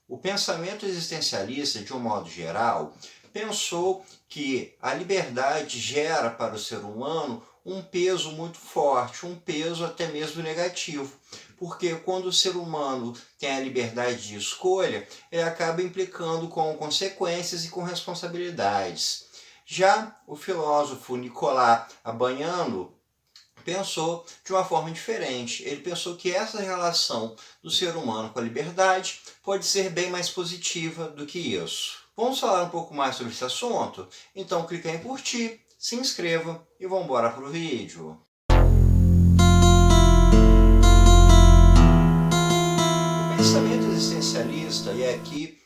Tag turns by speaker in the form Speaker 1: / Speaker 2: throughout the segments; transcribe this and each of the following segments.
Speaker 1: O pensamento existencialista, de um modo geral, pensou que a liberdade gera para o ser humano um peso muito forte, um peso até mesmo negativo. Porque quando o ser humano tem a liberdade de escolha, ele acaba implicando com consequências e com responsabilidades. Já o filósofo Nicolás Abaniano pensou de uma forma diferente. Ele pensou que essa relação do ser humano com a liberdade pode ser bem mais positiva do que isso. Vamos falar um pouco mais sobre esse assunto? Então clica em curtir, se inscreva e vamos embora para o vídeo. O pensamento existencialista, e aqui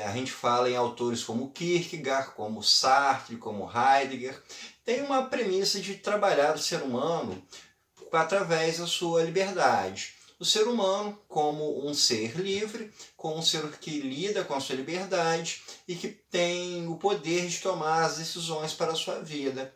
Speaker 1: a gente fala em autores como Kierkegaard, como Sartre, como Heidegger, tem uma premissa de trabalhar o ser humano através da sua liberdade. O ser humano como um ser livre, como um ser que lida com a sua liberdade e que tem o poder de tomar as decisões para a sua vida.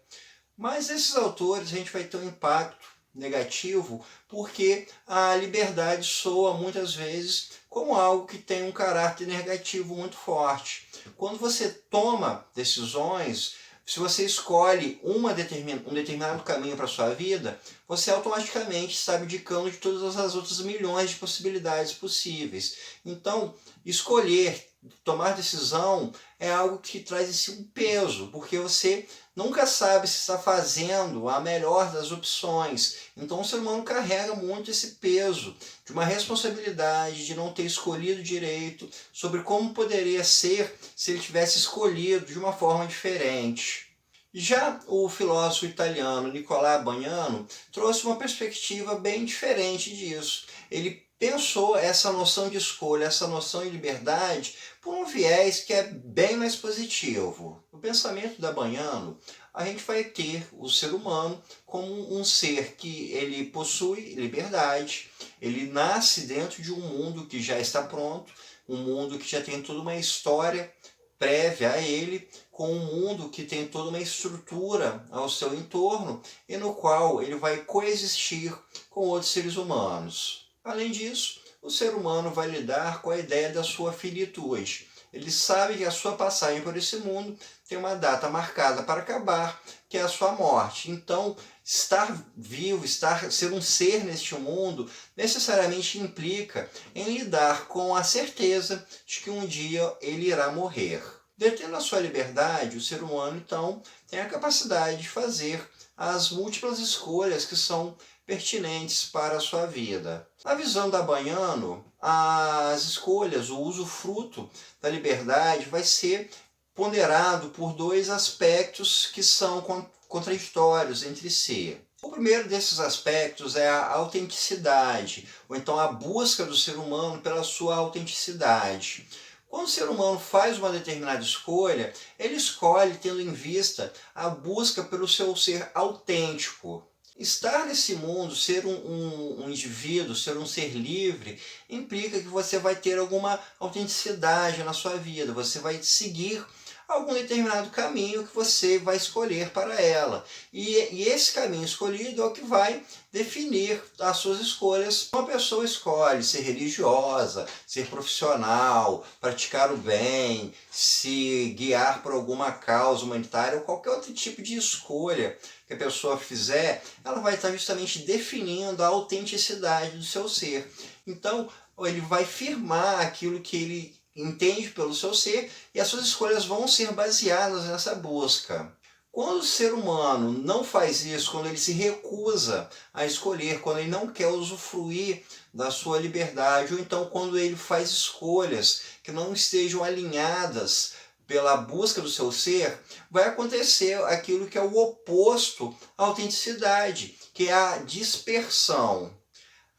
Speaker 1: Mas esses autores a gente vai ter um impacto negativo porque a liberdade soa muitas vezes como algo que tem um caráter negativo muito forte. Quando você toma decisões, se você escolhe um determinado caminho para a sua vida, você automaticamente está abdicando de todas as outras milhões de possibilidades possíveis. Então, escolher, tomar decisão é algo que traz em si um peso, porque você nunca sabe se está fazendo a melhor das opções. Então o ser humano carrega muito esse peso de uma responsabilidade de não ter escolhido direito, sobre como poderia ser se ele tivesse escolhido de uma forma diferente. Já o filósofo italiano Nicolás Abaniano trouxe uma perspectiva bem diferente disso. Ele pensou essa noção de escolha, essa noção de liberdade, por um viés que é bem mais positivo. No pensamento da Abaniano, a gente vai ter o ser humano como um ser que ele possui liberdade, ele nasce dentro de um mundo que já está pronto, um mundo que já tem toda uma história prévia a ele, com um mundo que tem toda uma estrutura ao seu entorno e no qual ele vai coexistir com outros seres humanos. Além disso, o ser humano vai lidar com a ideia da sua finitude. Ele sabe que a sua passagem por esse mundo tem uma data marcada para acabar, que é a sua morte. Então, estar vivo, ser um ser neste mundo, necessariamente implica em lidar com a certeza de que um dia ele irá morrer. Detendo a sua liberdade, o ser humano, então, tem a capacidade de fazer as múltiplas escolhas que são pertinentes para a sua vida. Na visão da Abaniano, as escolhas, o usufruto da liberdade vai ser ponderado por dois aspectos que são contraditórios entre si. O primeiro desses aspectos é a autenticidade, ou então a busca do ser humano pela sua autenticidade. Quando o ser humano faz uma determinada escolha, ele escolhe tendo em vista a busca pelo seu ser autêntico. Estar nesse mundo, ser um indivíduo, ser um ser livre, implica que você vai ter alguma autenticidade na sua vida, você vai seguir algum determinado caminho que você vai escolher para ela. E esse caminho escolhido é o que vai definir as suas escolhas. Uma pessoa escolhe ser religiosa, ser profissional, praticar o bem, se guiar por alguma causa humanitária ou qualquer outro tipo de escolha que a pessoa fizer, ela vai estar justamente definindo a autenticidade do seu ser. Então, ele vai firmar aquilo que ele entende pelo seu ser e as suas escolhas vão ser baseadas nessa busca. Quando o ser humano não faz isso, quando ele se recusa a escolher, quando ele não quer usufruir da sua liberdade, ou então quando ele faz escolhas que não estejam alinhadas pela busca do seu ser, vai acontecer aquilo que é o oposto à autenticidade, que é a dispersão.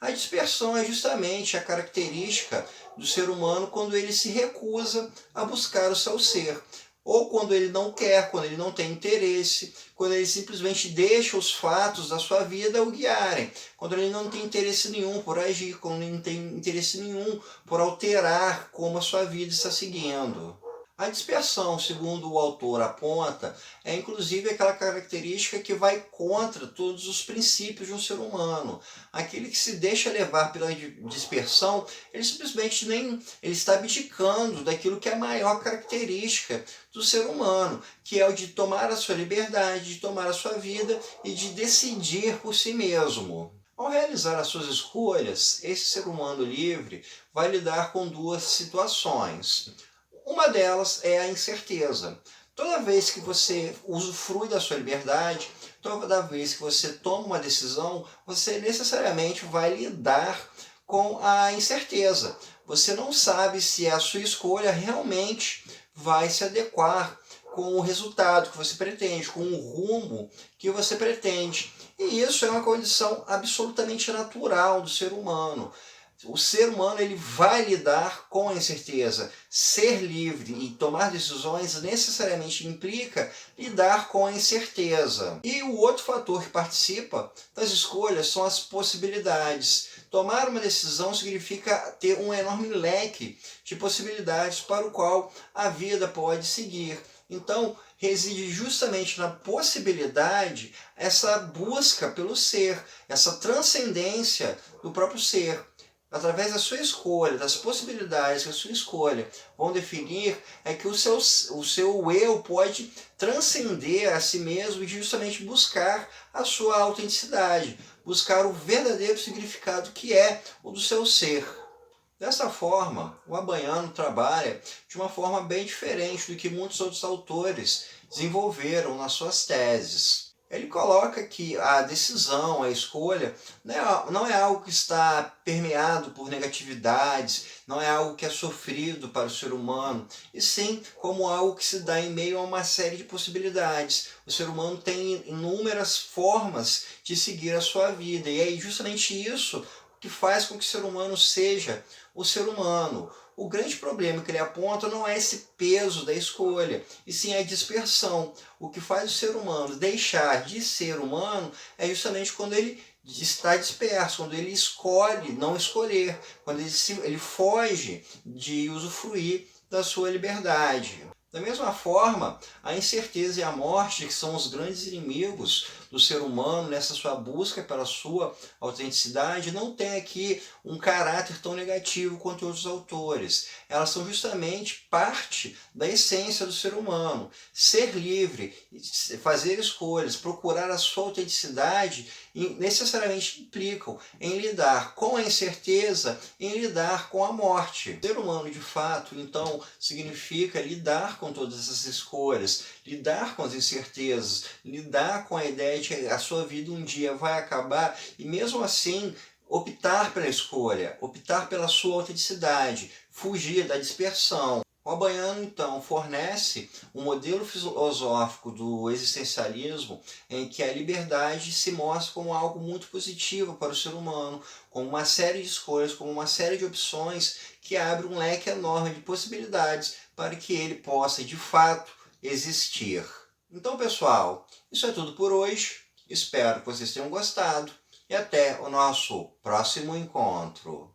Speaker 1: A dispersão é justamente a característica do ser humano quando ele se recusa a buscar o seu ser. Ou quando ele não quer, quando ele não tem interesse, quando ele simplesmente deixa os fatos da sua vida o guiarem, quando ele não tem interesse nenhum por agir, quando ele não tem interesse nenhum por alterar como a sua vida está seguindo. A dispersão, segundo o autor aponta, é inclusive aquela característica que vai contra todos os princípios de um ser humano. Aquele que se deixa levar pela dispersão, ele simplesmente nem ele está abdicando daquilo que é a maior característica do ser humano, que é o de tomar a sua liberdade, de tomar a sua vida e de decidir por si mesmo. Ao realizar as suas escolhas, esse ser humano livre vai lidar com duas situações. Uma delas é a incerteza. Toda vez que você usufrui da sua liberdade, toda vez que você toma uma decisão, você necessariamente vai lidar com a incerteza. Você não sabe se a sua escolha realmente vai se adequar com o resultado que você pretende, com o rumo que você pretende. E isso é uma condição absolutamente natural do ser humano. O ser humano ele vai lidar com a incerteza. Ser livre e tomar decisões necessariamente implica lidar com a incerteza. E o outro fator que participa das escolhas são as possibilidades. Tomar uma decisão significa ter um enorme leque de possibilidades para o qual a vida pode seguir. Então, reside justamente na possibilidade essa busca pelo ser, essa transcendência do próprio ser. Através da sua escolha, das possibilidades que a sua escolha vão definir, é que o seu eu pode transcender a si mesmo e justamente buscar a sua autenticidade, buscar o verdadeiro significado que é o do seu ser. Dessa forma, o Abaiano trabalha de uma forma bem diferente do que muitos outros autores desenvolveram nas suas teses. Ele coloca que a decisão, a escolha, não é algo que está permeado por negatividades, não é algo que é sofrido para o ser humano, e sim como algo que se dá em meio a uma série de possibilidades. O ser humano tem inúmeras formas de seguir a sua vida, e é justamente isso que faz com que o ser humano seja o ser humano. O grande problema que ele aponta não é esse peso da escolha, e sim a dispersão. O que faz o ser humano deixar de ser humano é justamente quando ele está disperso, quando ele escolhe não escolher, quando ele foge de usufruir da sua liberdade. Da mesma forma, a incerteza e a morte, que são os grandes inimigos do ser humano nessa sua busca pela sua autenticidade, não tem aqui um caráter tão negativo quanto outros autores. Elas são justamente parte da essência do ser humano. Ser livre, fazer escolhas, procurar a sua autenticidade, necessariamente implicam em lidar com a incerteza, em lidar com a morte. Ser humano, de fato, então, significa lidar com todas essas escolhas, lidar com as incertezas, lidar com a ideia de que a sua vida um dia vai acabar e mesmo assim optar pela escolha, optar pela sua autenticidade, fugir da dispersão. O Abaiano, então, fornece um modelo filosófico do existencialismo em que a liberdade se mostra como algo muito positivo para o ser humano, como uma série de escolhas, como uma série de opções que abre um leque enorme de possibilidades para que ele possa, de fato, existir. Então, pessoal, isso é tudo por hoje. Espero que vocês tenham gostado e até o nosso próximo encontro.